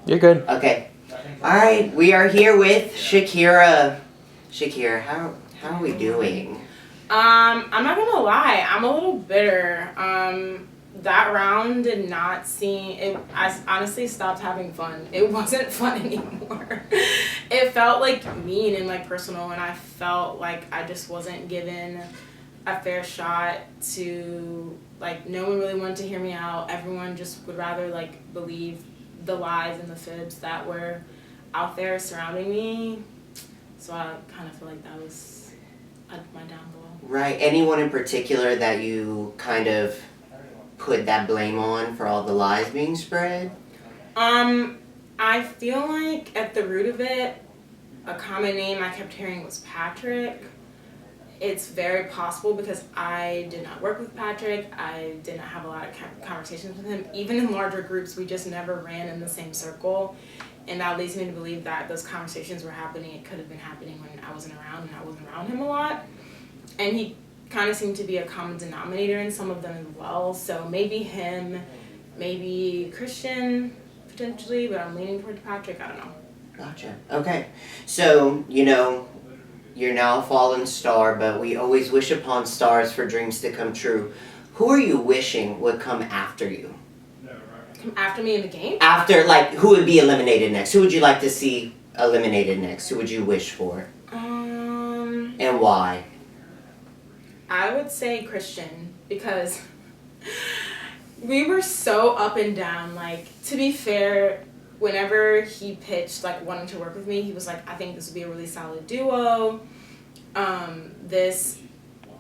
You're good. Okay. All right, we are here with Shakira. Shakira, how are we doing? I'm not gonna lie, I'm a little bitter. That round did not seem it. I honestly stopped having fun. It wasn't fun anymore. It felt like mean and like personal, and I felt like I just wasn't given a fair shot to like. No one really wanted to hear me out. Everyone just would rather like believe the lies and the fibs that were out there surrounding me. So I kind of feel like that was my downfall. Right. Anyone in particular that you kind of put that blame on for all the lies being spread? I feel like at the root of it, a common name I kept hearing was Patrick. It's very possible because I did not work with Patrick. I did not have a lot of conversations with him. Even in larger groups, we just never ran in the same circle. And that leads me to believe that those conversations were happening. It could have been happening when I wasn't around and I wasn't around him a lot. And he kind of seemed to be a common denominator in some of them as well. So maybe him, maybe Christian, potentially, but I'm leaning toward Patrick. I don't know. Gotcha. Okay. So, you're now a fallen star, but we always wish upon stars for dreams to come true. Who are you wishing would come after you? Come after me in the game? After, like, who would be eliminated next? Who would you like to see eliminated next? Who would you wish for? And why? I would say Christian because we were so up and down. Like, to be fair, whenever he pitched, like, wanting to work with me, he was like, I think this would be a really solid duo.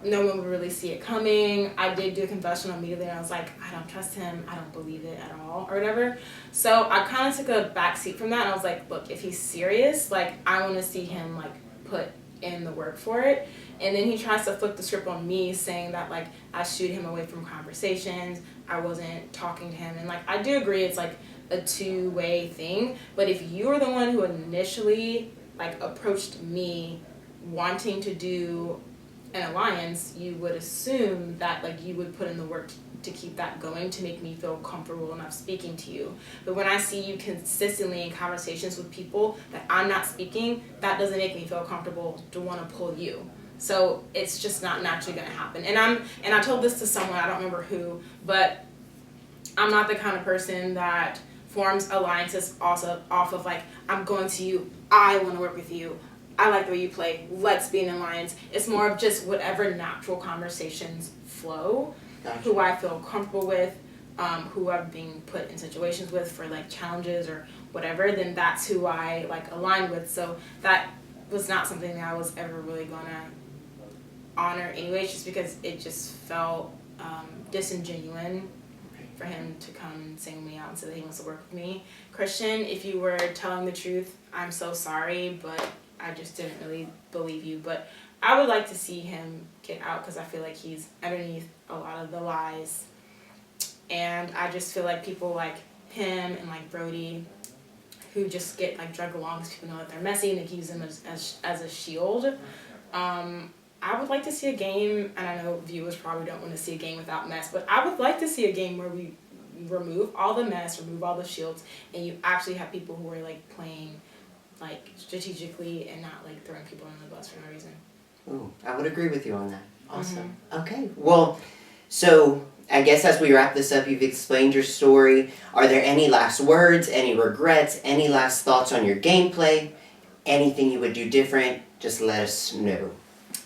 No one would really see it coming. I did do a confessional immediately, and I was like, I don't trust him. I don't believe it at all, or whatever. So I kind of took a backseat from that, and I was like, look, if he's serious, like, I want to see him, like, put in the work for it. And then he tries to flip the script on me, saying that, like, I shooed him away from conversations. I wasn't talking to him. And, like, I do agree it's, like, a two-way thing. But if you were the one who initially, like, approached me wanting to do an alliance, you would assume that, like, you would put in the work to keep that going to make me feel comfortable enough speaking to you. But when I see you consistently in conversations with people that I'm not speaking, that doesn't make me feel comfortable to want to pull you. So it's just not naturally going to happen. And I told this to someone, I don't remember who, but I'm not the kind of person that forms alliances also off of, like, I'm going to you, I want to work with you, I like the way you play, let's be an alliance. It's more of just whatever natural conversations flow. Gotcha. Who I feel comfortable with, who I'm being put in situations with for, like, challenges or whatever, then that's who I, like, align with. So that was not something that I was ever really gonna honor anyways, just because it just felt disingenuine for him to come and sing me out and say that he wants to work with me. Christian, if you were telling the truth, I'm so sorry, but I just didn't really believe you. But I would like to see him get out because I feel like he's underneath a lot of the lies. And I just feel like people like him and like Brody, who just get, like, drug along because people know that they're messy and they use them as a shield. I would like to see a game, and I know viewers probably don't want to see a game without mess, but I would like to see a game where we remove all the mess, remove all the shields, and you actually have people who are, like, playing, like, strategically and not, like, throwing people under the bus for no reason. Ooh, I would agree with you on that. Awesome. Mm-hmm. Okay, well, so I guess as we wrap this up, you've explained your story. Are there any last words, any regrets, any last thoughts on your gameplay? Anything you would do different? Just let us know.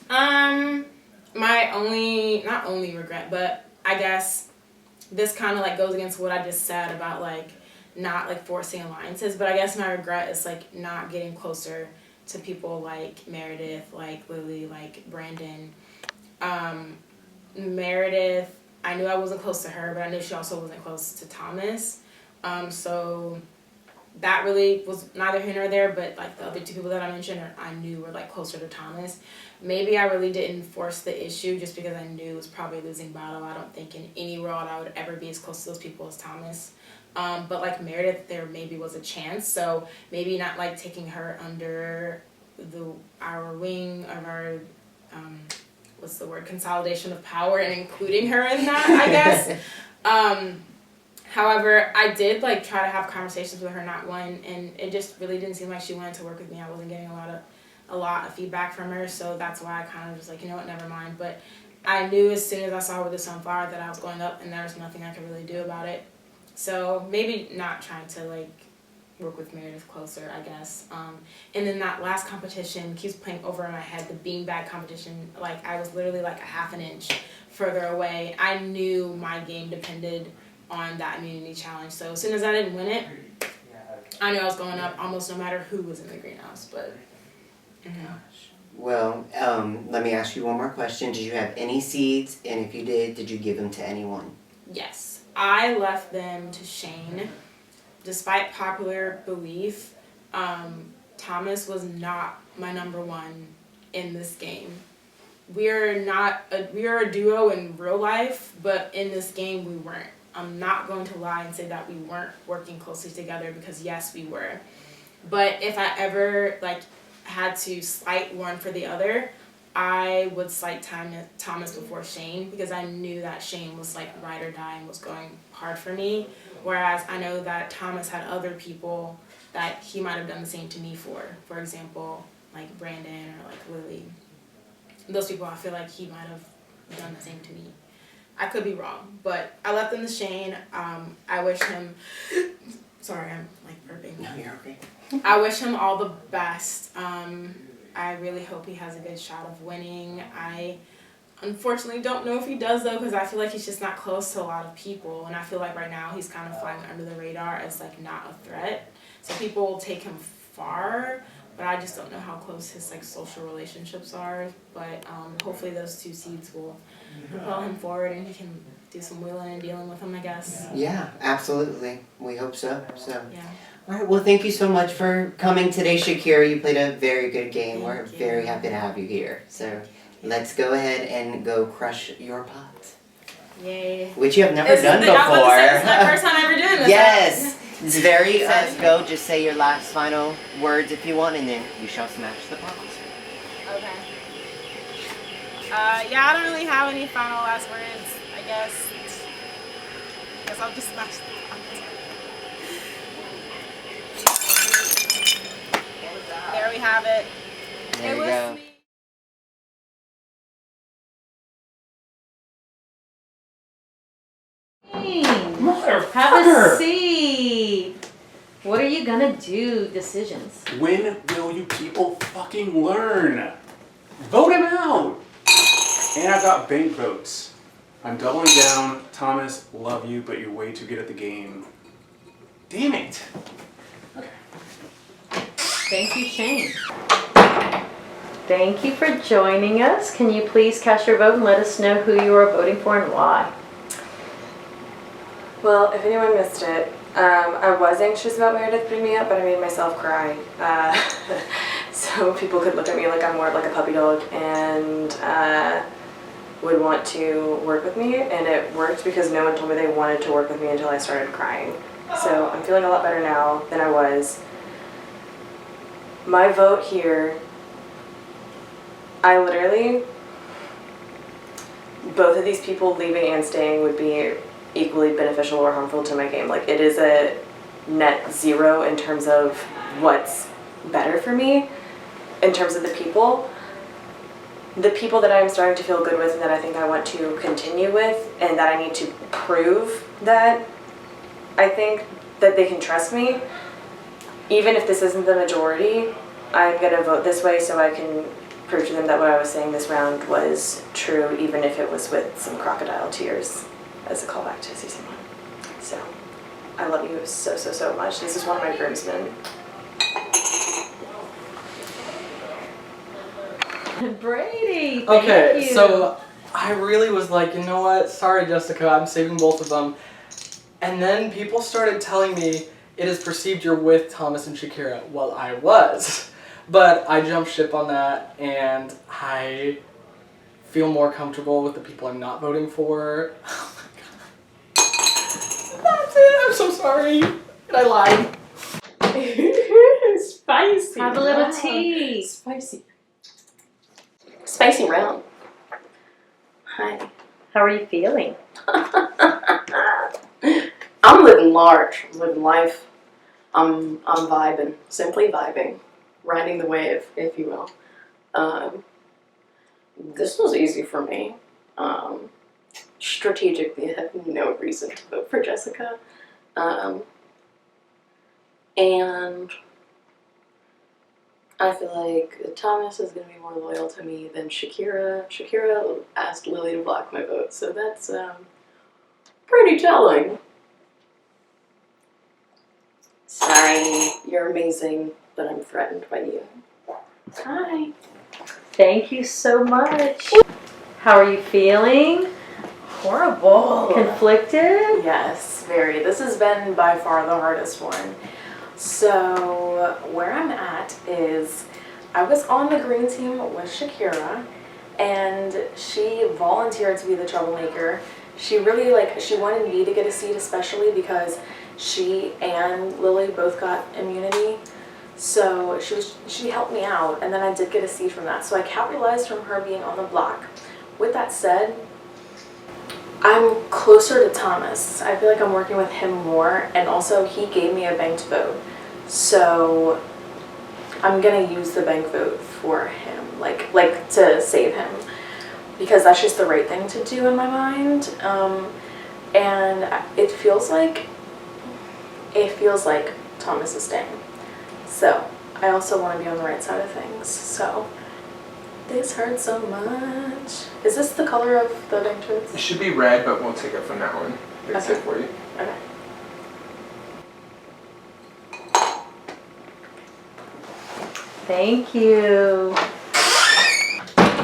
My not only regret, but I guess this kind of, like, goes against what I just said about, like, not, like, forcing alliances, but I guess my regret is, like, not getting closer to people like Meredith, like Lily, like Brandon. Meredith, I knew I wasn't close to her, but I knew she also wasn't close to Thomas. So that really was neither here nor there, but, like, the other two people that I mentioned I knew were, like, closer to Thomas. Maybe I really didn't force the issue just because I knew it was probably a losing battle. I don't think in any world I would ever be as close to those people as Thomas. But, like, Meredith, there maybe was a chance, so maybe not, like, taking her under our wing of our consolidation of power and including her in that, I guess. However, I did like try to have conversations with her, not one, and it just really didn't seem like she wanted to work with me. I wasn't getting a lot of feedback from her, so that's why I kind of was like, you know what, never mind. But I knew as soon as I saw her with the sunflower that I was going up, and there was nothing I could really do about it. So maybe not trying to like work with Meredith closer, I guess. And then that last competition keeps playing over in my head, the beanbag competition. Like I was literally like a half an inch further away. I knew my game depended on that immunity challenge. So as soon as I didn't win it, I knew I was going up almost no matter who was in the greenhouse. But Well, let me ask you one more question. Did you have any seeds? And if you did you give them to anyone? yes, I left them to Shane. Despite popular belief, Thomas was not my number one in this game. We are a duo in real life, but in this game we weren't. I'm not going to lie and say that we weren't working closely together, because yes, we were. But if I ever like had to slight one for the other, I would slight Thomas before Shane, because I knew that Shane was like ride or die and was going hard for me. Whereas I know that Thomas had other people that he might have done the same to me for. For example, like Brandon or like Lily. Those people, I feel like he might have done the same to me. I could be wrong, but I left them to Shane. I wish him, sorry, I'm like burping. No, you're okay. I wish him all the best. I really hope he has a good shot of winning. I unfortunately don't know if he does though, because I feel like he's just not close to a lot of people, and I feel like right now he's kind of flying under the radar as like not a threat. So people will take him far, but I just don't know how close his like social relationships are. But hopefully those two seeds will propel him forward, and he can do some wheeling and dealing with him, I guess. Yeah, absolutely. We hope so. Yeah. All right, well, thank you so much for coming today, Shakira. You played a very good game. We're Thank you. very happy to have you here. So let's go ahead and go crush your pot. Yay. Which you have never done I was about to before. say, this is my first time ever doing this. Yes! It's very go. Just say your last final words if you want, and then you shall smash the pot. Okay. Yeah, I don't really have any final last words, I guess. I'll just smash the pot. There we have it. There It you was go. me. Have a seat. What are you gonna do? Decisions. When will you people fucking learn? Vote him out! And I've got bank votes. I'm doubling down. Thomas, love you, but you're way too good at the game. Damn it! Okay. Thank you, Shane. Thank you for joining us. Can you please cast your vote and let us know who you are voting for and why? Well, if anyone missed it, I was anxious about Meredith putting me up, but I made myself cry. So people could look at me like I'm more of like a puppy dog and would want to work with me, and it worked because no one told me they wanted to work with me until I started crying. So I'm feeling a lot better now than I was. My vote here, I literally, both of these people leaving and staying would be equally beneficial or harmful to my game. Like, it is a net zero in terms of what's better for me in terms of the people. The people that I'm starting to feel good with and that I think I want to continue with, and that I need to prove that I think that they can trust me, even if this isn't the majority, I'm gonna vote this way so I can prove to them that what I was saying this round was true, even if it was with some crocodile tears, as a callback to season 1. So, I love you so, so, so much. This is one of my groomsmen. Brady, thank Okay, you. so I really was like, you know what? Sorry, Jessica, I'm saving both of them. And then people started telling me it is perceived you're with Thomas and Shakira. Well, I was. But I jumped ship on that, and I feel more comfortable with the people I'm not voting for. Oh my god. That's it. I'm so sorry. And I lied. Spicy. Have a little round. tea. Spicy round. Hi. How are you feeling? I'm large. I'm living life. I'm vibing, simply vibing, riding the wave, if you will. This was easy for me. Strategically, I have no reason to vote for Jessica. And I feel like Thomas is going to be more loyal to me than Shakira. Shakira asked Lily to block my vote, so that's pretty telling. Sorry, you're amazing, but I'm threatened by you. Hi. Thank you so much. How are you feeling? Horrible. Conflicted? Yes, very. This has been by far the hardest one. So where I'm at is I was on the green team with Shakira, and she volunteered to be the troublemaker. She really she wanted me to get a seat, especially because she and Lily both got immunity. So she helped me out, and then I did get a seat from that. So I capitalized from her being on the block. With that said, I'm closer to Thomas. I feel like I'm working with him more, and also he gave me a banked vote. So I'm gonna use the bank vote for him, like to save him, because that's just the right thing to do in my mind. And it feels like Thomas is staying. So I also want to be on the right side of things. So this hurts so much. Is this the color of the banked votes? It should be red, but we'll take it from that one. Fix it for you. Okay. Thank you.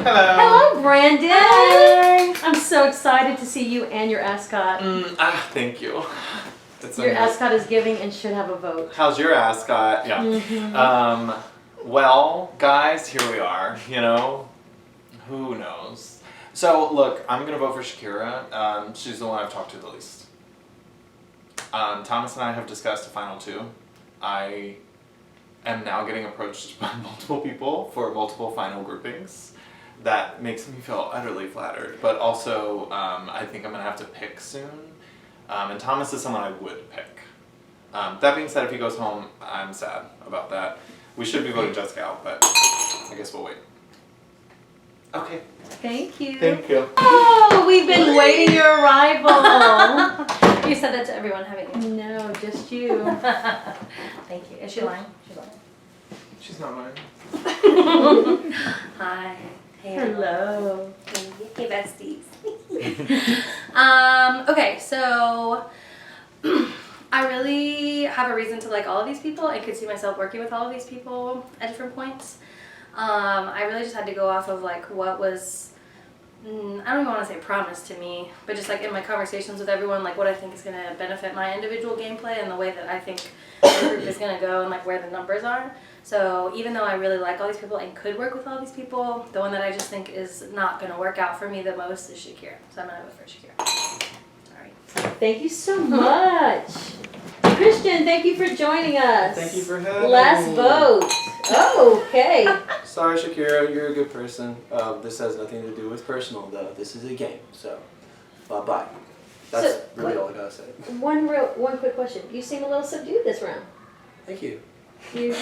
Hello. Hello, Brandon. Hi. I'm so excited to see you and your ascot. Thank you. It's Your amazing. ascot is giving and should have a vote. How's your ascot? Yeah. Well, guys, here we are. You know, who knows? So, look, I'm gonna vote for Shakira. She's the one I've talked to the least. Thomas and I have discussed a final two. I am now getting approached by multiple people for multiple final groupings. That makes me feel utterly flattered, but also I think I'm gonna have to pick soon. And Thomas is someone I would pick. That being said, if he goes home, I'm sad about that. We should be voting Jessica out, but I guess we'll wait. Okay. Thank you. Thank you. Oh, we've been waiting your arrival. You said that to everyone, haven't you? No, just you. Thank you. Is she lying? She's lying. She's not mine. Hi. Hey. Hello. Hey, besties. Okay, so I really have a reason to like all of these people. I could see myself working with all of these people at different points. I really just had to go off of like what was, I don't even want to say promised to me, but just like in my conversations with everyone, like what I think is going to benefit my individual gameplay and the way that I think the group is going to go and like where the numbers are. So even though I really like all these people and could work with all these people, the one that I just think is not going to work out for me the most is Shakira. So I'm going to vote for Shakira. Sorry. Thank you so much. Christian, thank you for joining us. Thank you for having Last me. vote. Oh, okay. Sorry, Shakira, you're a good person. This has nothing to do with personal, though. This is a game, so bye-bye. That's So, really all I gotta say. One quick question. You seem a little subdued this round. Thank you. You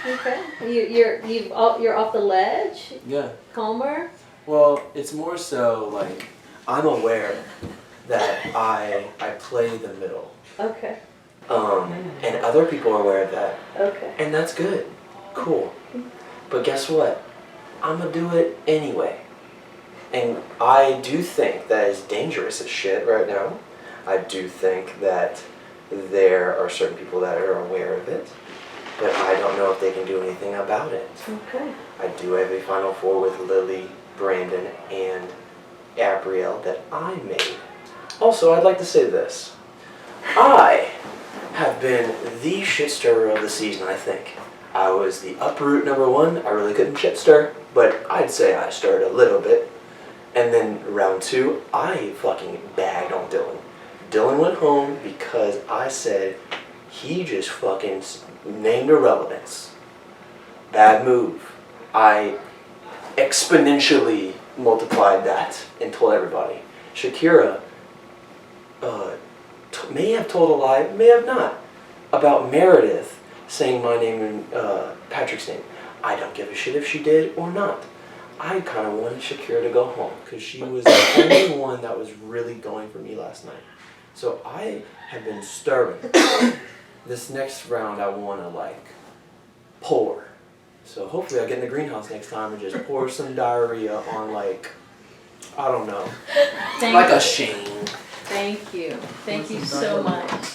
okay? You're off the ledge. Yeah. Calmer. Well, it's more so like I'm aware that I play the middle. Okay. And other people are aware of that. Okay. And that's good. Cool. But guess what? I'm gonna do it anyway. And I do think that is dangerous as shit right now. I do think that there are certain people that are aware of it, but I don't know if they can do anything about it. Okay. I do have a Final Four with Lily, Brandon, and Gabrielle that I made. Also, I'd like to say this. I have been the shit stirrer of the season, I think. I was the uproot number one. I really couldn't shit stir, but I'd say I stirred a little bit. And then round two, I fucking bagged on Dylan. Dylan went home because I said he just fucking named irrelevance. Bad move. I exponentially multiplied that and told everybody. Shakira may have told a lie, may have not, about Meredith saying my name and Patrick's name. I don't give a shit if she did or not. I kind of wanted Shakira to go home because she was the only one that was really going for me last night. So I have been stubborn. This next round I want to like pour. So hopefully I get in the greenhouse next time and just pour some diarrhea on like, I don't know, like a Shane. Thank you. Thank you so much.